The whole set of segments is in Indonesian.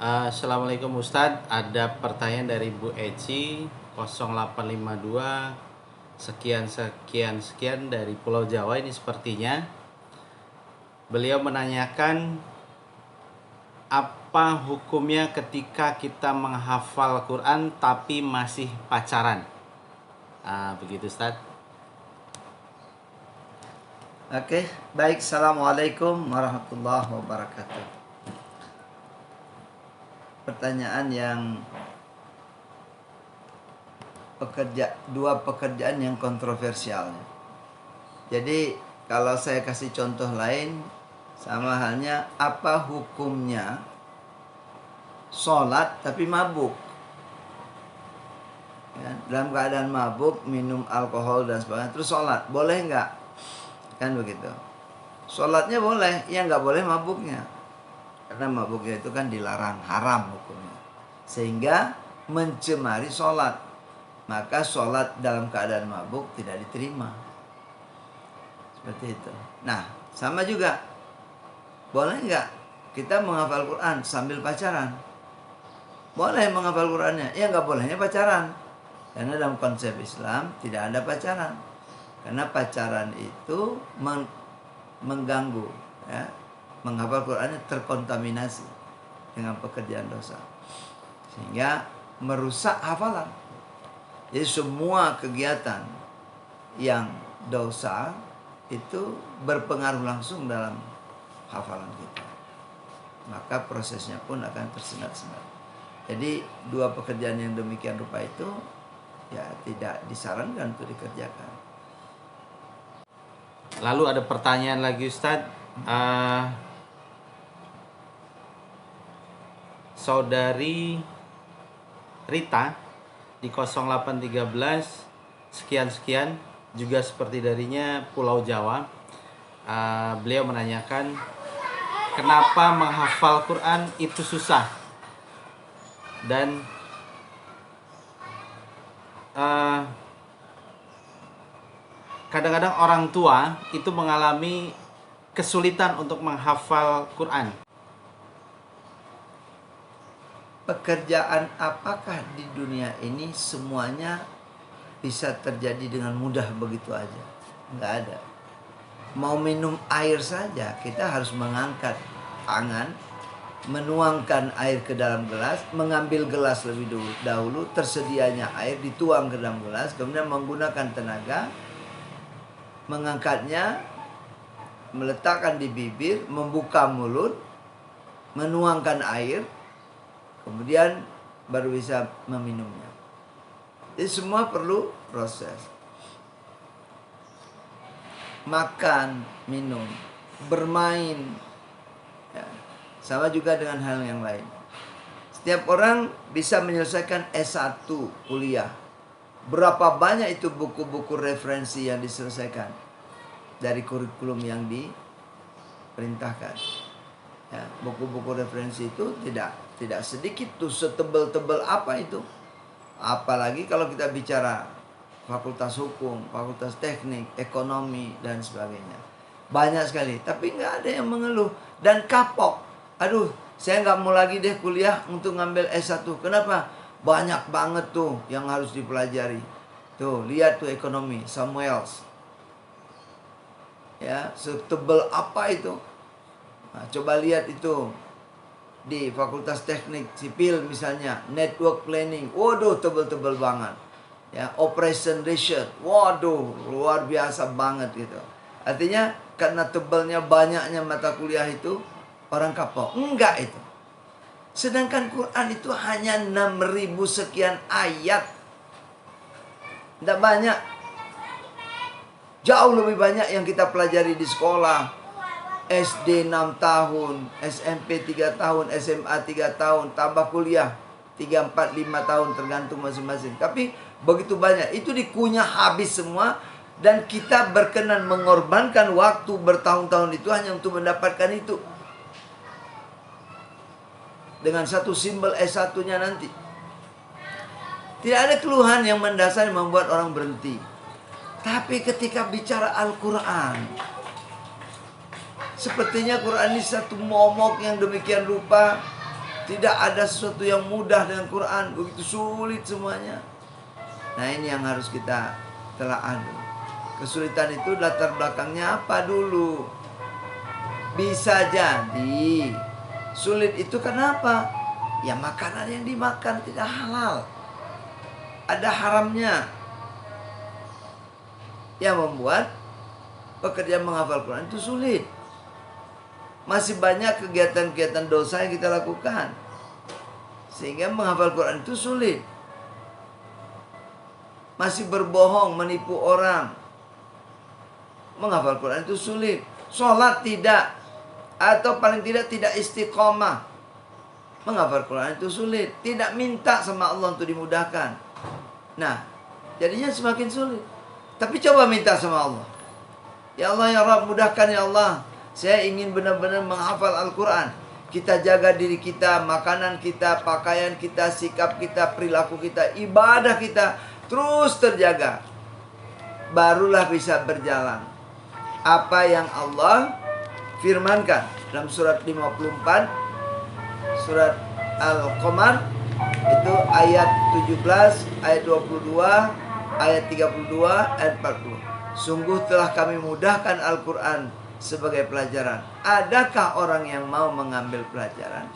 Assalamualaikum Ustadz, ada pertanyaan dari Bu Eci 0852 sekian sekian sekian dari Pulau Jawa. Ini sepertinya beliau menanyakan apa hukumnya ketika kita menghafal Quran tapi masih pacaran. Begitu Ustadz. Oke, baik. Assalamualaikum warahmatullahi wabarakatuh. Pertanyaan yang dua pekerjaan yang kontroversial. Jadi kalau saya kasih contoh lain, sama halnya apa hukumnya sholat tapi mabuk? Ya, dalam keadaan mabuk, minum alkohol dan sebagainya, terus sholat, boleh nggak? Kan begitu. Sholatnya boleh, ya nggak boleh mabuknya. Karena mabuknya itu kan dilarang, haram hukumnya. Sehingga mencemari sholat. Maka sholat dalam keadaan mabuk tidak diterima. Seperti itu. Nah, sama juga. Boleh nggak kita menghafal Quran sambil pacaran? Boleh menghafal Qurannya. Ya nggak bolehnya pacaran. Karena dalam konsep Islam tidak ada pacaran. Karena pacaran itu mengganggu, ya. Menghafal Qurannya terkontaminasi dengan pekerjaan dosa, sehingga merusak hafalan. Jadi semua kegiatan yang dosa itu berpengaruh langsung dalam hafalan kita. Maka prosesnya pun akan tersendat-sendat. Jadi dua pekerjaan yang demikian rupa itu ya tidak disarankan untuk dikerjakan. Lalu ada pertanyaan lagi Ustadz. Saudari Rita di 0813 sekian-sekian, juga seperti darinya Pulau Jawa. Beliau menanyakan kenapa menghafal Quran itu susah, dan kadang-kadang orang tua itu mengalami kesulitan untuk menghafal Quran. Pekerjaan apakah di dunia ini semuanya bisa terjadi dengan mudah begitu aja? Nggak ada. Mau minum air saja kita harus mengangkat tangan, menuangkan air ke dalam gelas, mengambil gelas lebih dahulu, tersedianya air dituang ke dalam gelas, kemudian menggunakan tenaga, mengangkatnya, meletakkan di bibir, membuka mulut, menuangkan air, kemudian baru bisa meminumnya. Jadi semua perlu proses. Makan, minum, bermain, ya, sama juga dengan hal yang lain. Setiap orang bisa menyelesaikan S1 kuliah. Berapa banyak itu buku-buku referensi yang diselesaikan dari kurikulum yang diperintahkan. Ya, buku-buku referensi itu tidak sedikit tuh, setebal-tebal apa itu. Apalagi kalau kita bicara fakultas hukum, fakultas teknik, ekonomi dan sebagainya. Banyak sekali, tapi nggak ada yang mengeluh dan kapok. Aduh, saya nggak mau lagi deh kuliah untuk ngambil S1. Kenapa? Banyak banget tuh yang harus dipelajari. Tuh, lihat tuh ekonomi, Samuels. Ya, setebal apa itu? Nah, coba lihat itu di Fakultas Teknik Sipil misalnya, Network Planning, waduh tebel-tebel banget. Ya, Operation Research, waduh luar biasa banget gitu. Artinya karena tebelnya banyaknya mata kuliah itu orang kapok. Enggak itu. Sedangkan Quran itu hanya 6.000 sekian ayat. Tidak banyak. Jauh lebih banyak yang kita pelajari di sekolah. SD 6 tahun, SMP 3 tahun, SMA 3 tahun, tambah kuliah 3, 4, 5 tahun tergantung masing-masing. Tapi begitu banyak, itu dikunyah habis semua. Dan kita berkenan mengorbankan waktu bertahun-tahun itu hanya untuk mendapatkan itu. Dengan satu simbol S1-nya nanti. Tidak ada keluhan yang mendasar yang membuat orang berhenti. Tapi ketika bicara Al-Quran, sepertinya Quran ini satu momok yang demikian rupa Tidak ada sesuatu yang mudah dengan Quran, begitu sulit semuanya. Nah, ini yang harus kita telaah dulu. Kesulitan itu latar belakangnya apa dulu? Bisa jadi sulit itu kenapa? Ya makanan yang dimakan tidak halal, ada haramnya, yang membuat pekerjaan menghafal Quran itu sulit. Masih banyak kegiatan-kegiatan dosa yang kita lakukan, sehingga menghafal Quran itu sulit. Masih berbohong, menipu orang, menghafal Quran itu sulit. Sholat tidak, atau paling tidak istiqomah, menghafal Quran itu sulit. Tidak minta sama Allah untuk dimudahkan. Nah, jadinya semakin sulit. Tapi coba minta sama Allah. Ya Allah, ya Rabb, mudahkan ya Allah. Saya ingin benar-benar menghafal Al-Quran. Kita jaga diri kita, makanan kita, pakaian kita, sikap kita, perilaku kita, ibadah kita terus terjaga. Barulah bisa berjalan apa yang Allah firmankan dalam surat 54, surat Al-Qamar, itu ayat 17, ayat 22, ayat 32, ayat 40. Sungguh telah kami mudahkan Al-Quran sebagai pelajaran. Adakah orang yang mau mengambil pelajaran?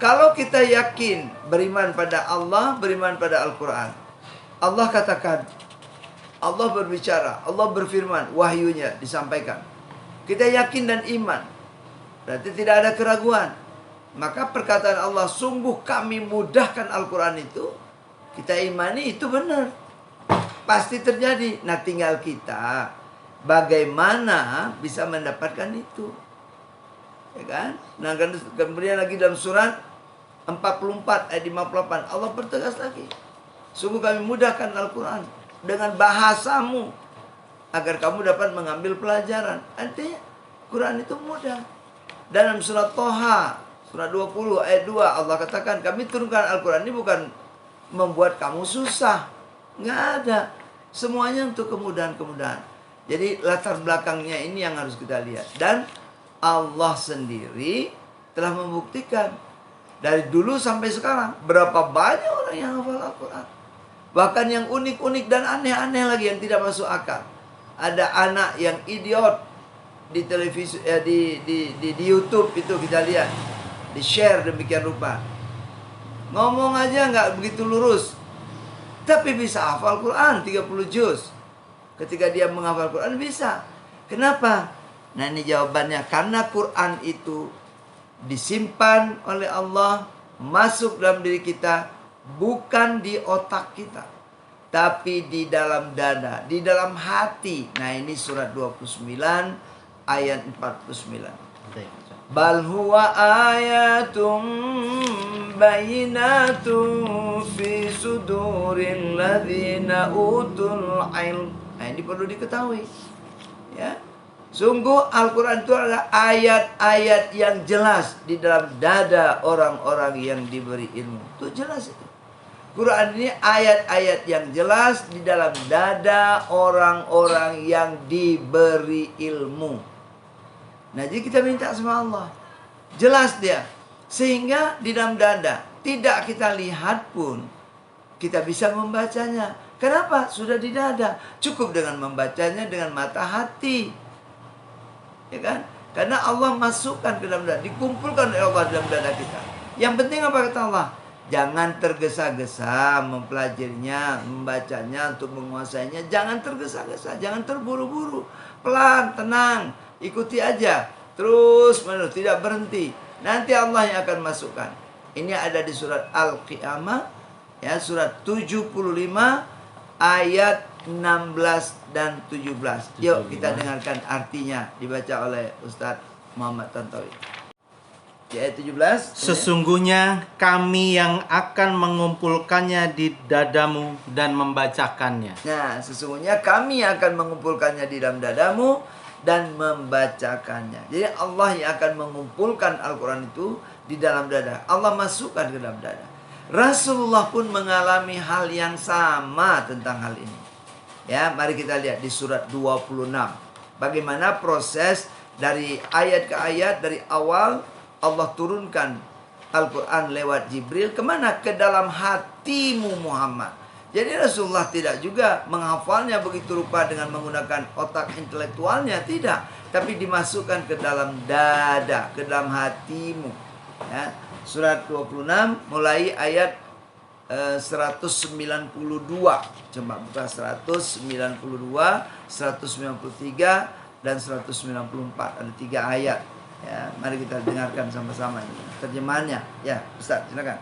Kalau kita yakin, beriman pada Allah, beriman pada Al-Quran, Allah katakan, Allah berbicara, Allah berfirman, wahyunya disampaikan, kita yakin dan iman, berarti tidak ada keraguan. Maka perkataan Allah, sungguh kami mudahkan Al-Quran itu, kita imani itu benar, pasti terjadi. Nah, tinggal kita bagaimana bisa mendapatkan itu, ya kan? Nah, kemudian lagi dalam surat 44 ayat 58 Allah bertegas lagi, sungguh kami mudahkan Al-Quran dengan bahasamu agar kamu dapat mengambil pelajaran. Artinya Quran itu mudah. Dalam surat Toha, surat 20 ayat 2 Allah katakan, kami turunkan Al-Quran ini bukan membuat kamu susah. Nggak ada. Semuanya untuk kemudahan-kemudahan. Jadi latar belakangnya ini yang harus kita lihat. Dan Allah sendiri telah membuktikan dari dulu sampai sekarang berapa banyak orang yang hafal Al-Quran. Bahkan yang unik-unik dan aneh-aneh lagi yang tidak masuk akal. Ada anak yang idiot di televisi, di YouTube itu kita lihat, di share demikian rupa. Ngomong aja nggak begitu lurus, tapi bisa hafal Quran 30 juz. Ketika dia menghafal Quran bisa. Kenapa? Nah, ini jawabannya. Karena Quran itu disimpan oleh Allah, masuk dalam diri kita, bukan di otak kita, tapi di dalam dada, di dalam hati. Nah, ini surat 29 ayat 49. Bal huwa ayatun bayinatun fi suduril ladzina utul ilm. Nah, ini perlu diketahui, ya. Sungguh Al-Quran itu adalah ayat-ayat yang jelas di dalam dada orang-orang yang diberi ilmu. Itu jelas itu. Quran ini ayat-ayat yang jelas di dalam dada orang-orang yang diberi ilmu. Nah, jadi kita minta sama Allah, jelas dia, sehingga di dalam dada tidak kita lihat pun kita bisa membacanya. Kenapa? Sudah di dada. Cukup dengan membacanya dengan mata hati, ya kan? Karena Allah masukkan ke dalam dada, dikumpulkan oleh Allah dalam dada kita. Yang penting apa kata Allah? Jangan tergesa-gesa mempelajarinya, membacanya, untuk menguasainya. Jangan tergesa-gesa, jangan terburu-buru. Pelan, tenang, ikuti aja. Terus menerus, tidak berhenti. Nanti Allah yang akan masukkan. Ini ada di surat Al-Qiyamah, ya, surat 75 ayat 16 dan 17. Yuk kita dengarkan artinya, dibaca oleh Ustadz Muhammad Tantowi. Di ayat 17, sesungguhnya kami yang akan mengumpulkannya di dadamu dan membacakannya. Nah, sesungguhnya kami akan mengumpulkannya di dalam dadamu dan membacakannya. Jadi Allah yang akan mengumpulkan Al-Quran itu di dalam dada. Allah masukkan ke dalam dada. Rasulullah pun mengalami hal yang sama tentang hal ini. Ya, mari kita lihat di surat 26. Bagaimana proses dari ayat ke ayat, dari awal Allah turunkan Al-Quran lewat Jibril kemana? Ke dalam hatimu Muhammad. Jadi Rasulullah tidak juga menghafalnya begitu rupa dengan menggunakan otak intelektualnya, tidak. Tapi dimasukkan ke dalam dada, ke dalam hatimu. Ya. Surat 26 mulai ayat 192. Coba buka 192, 193 dan 194. Ada 3 ayat. Ya, mari kita dengarkan sama-sama ini terjemahannya. Ya, Ustaz, silakan.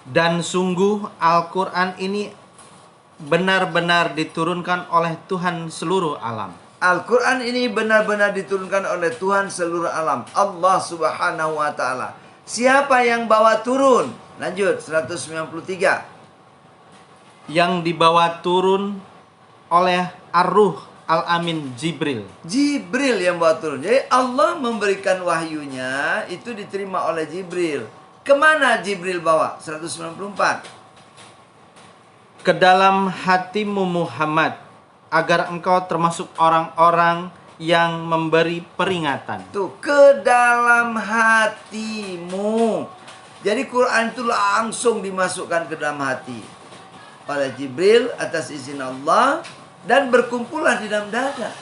Dan sungguh Al-Quran ini benar-benar diturunkan oleh Tuhan seluruh alam. Al-Quran ini benar-benar diturunkan oleh Tuhan seluruh alam. Allah Subhanahu wa ta'ala. Siapa yang bawa turun? Lanjut, 193. Yang dibawa turun oleh Ar-Ruh Al-Amin Jibril. Jibril yang bawa turun. Jadi Allah memberikan wahyunya itu diterima oleh Jibril. Kemana Jibril bawa? 194. Ke dalam hatimu Muhammad, agar engkau termasuk orang-orang yang memberi peringatan. Tuh, ke dalam hatimu. Jadi Quran itu langsung dimasukkan ke dalam hati oleh Jibril atas izin Allah, dan berkumpulah di dalam dada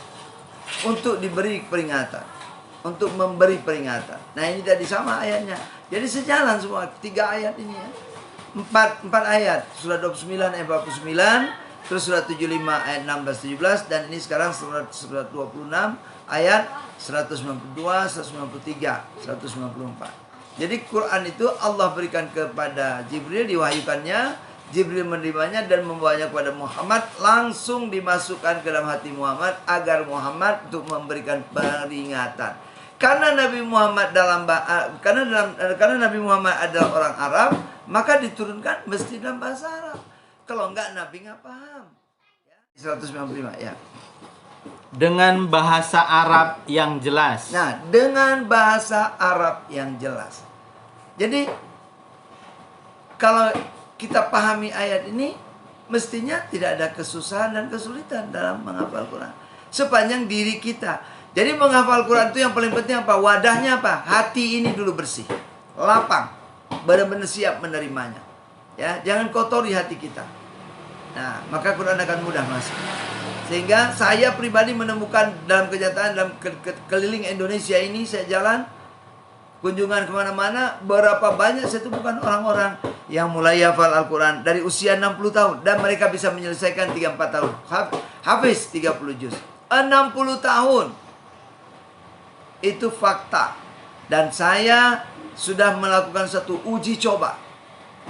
untuk diberi peringatan, untuk memberi peringatan. Nah, ini tadi sama ayatnya. Jadi sejalan semua 3 ayat ini ya. 4 ayat. Surah 29 ayat 49, terus surah 75 ayat 16 17, dan ini sekarang surat 26 ayat 192, 193, 194. Jadi Quran itu Allah berikan kepada Jibril, diwahyukannya, Jibril menerimanya dan membawanya kepada Muhammad, langsung dimasukkan ke dalam hati Muhammad agar Muhammad untuk memberikan peringatan. Karena Nabi Muhammad karena Nabi Muhammad adalah orang Arab, maka diturunkan mesti dalam bahasa Arab. Kalau enggak Nabi nggak paham. 195 ya. Dengan bahasa Arab yang jelas. Nah, dengan bahasa Arab yang jelas. Jadi kalau kita pahami ayat ini, mestinya tidak ada kesusahan dan kesulitan dalam menghafal Quran. Sepanjang diri kita. Jadi menghafal Quran itu yang paling penting apa? Wadahnya apa? Hati ini dulu bersih, lapang, benar-benar siap menerimanya. Ya, jangan kotori hati kita. Nah, maka Quran akan mudah masuk. Sehingga saya pribadi menemukan dalam kenyataan, dalam keliling Indonesia ini, saya jalan kunjungan kemana-mana, berapa banyak saya temukan orang-orang yang mulai hafal Al-Quran dari usia 60 tahun. Dan mereka bisa menyelesaikan 3-4 tahun. Hafiz 30 juz. 60 tahun. Itu fakta. Dan saya sudah melakukan satu uji coba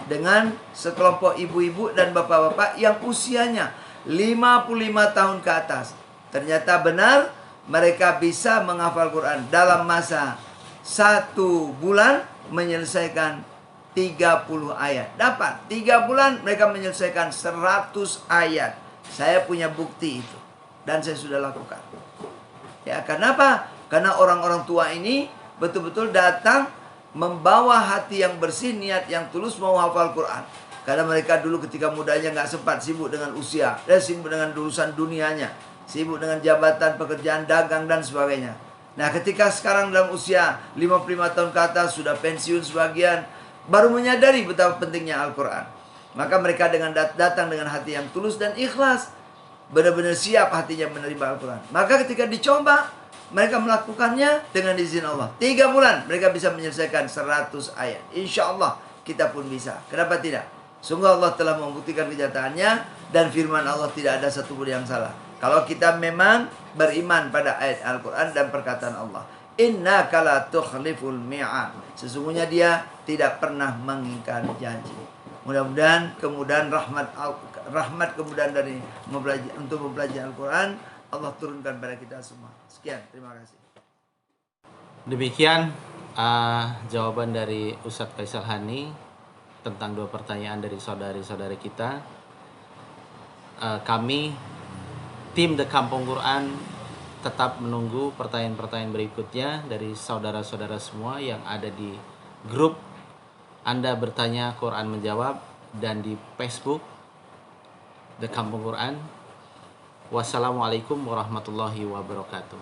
dengan sekelompok ibu-ibu dan bapak-bapak yang usianya 55 tahun ke atas. Ternyata benar mereka bisa menghafal Quran dalam masa 1 bulan menyelesaikan 30 ayat. Dapat 3 bulan mereka menyelesaikan 100 ayat. Saya punya bukti itu dan saya sudah lakukan. Ya, kenapa? Karena orang-orang tua ini betul-betul datang membawa hati yang bersih, niat yang tulus mau hafal Quran. Karena mereka dulu ketika mudanya nggak sempat, sibuk dengan usia, dan sibuk dengan urusan dunianya, sibuk dengan jabatan, pekerjaan, dagang, dan sebagainya. Nah, ketika sekarang dalam usia 55 tahun ke atas, sudah pensiun sebagian, baru menyadari betapa pentingnya Al-Quran. Maka mereka datang dengan hati yang tulus dan ikhlas, benar-benar siap hatinya menerima Al-Quran. Maka ketika dicoba, mereka melakukannya dengan izin Allah. 3 bulan mereka bisa menyelesaikan 100 ayat. Insya Allah kita pun bisa. Kenapa tidak? Sungguh Allah telah membuktikan kenyataannya, dan firman Allah tidak ada satupun yang salah. Kalau kita memang beriman pada ayat Al-Quran dan perkataan Allah. Innaka la tukhliful mi'ad. Sesungguhnya dia tidak pernah mengingkari janji. Mudah-mudahan kemudahan rahmat kemudahan dari untuk mempelajari Al-Quran Allah turunkan pada kita semua. Sekian, terima kasih. Demikian jawaban dari Ustadz Faisal Hani tentang 2 pertanyaan dari saudari-saudari kita. Kami tim The Kampung Quran tetap menunggu pertanyaan-pertanyaan berikutnya dari saudara-saudara semua yang ada di grup Anda Bertanya Quran Menjawab dan di Facebook The Kampung Quran. Wassalamualaikum warahmatullahi wabarakatuh.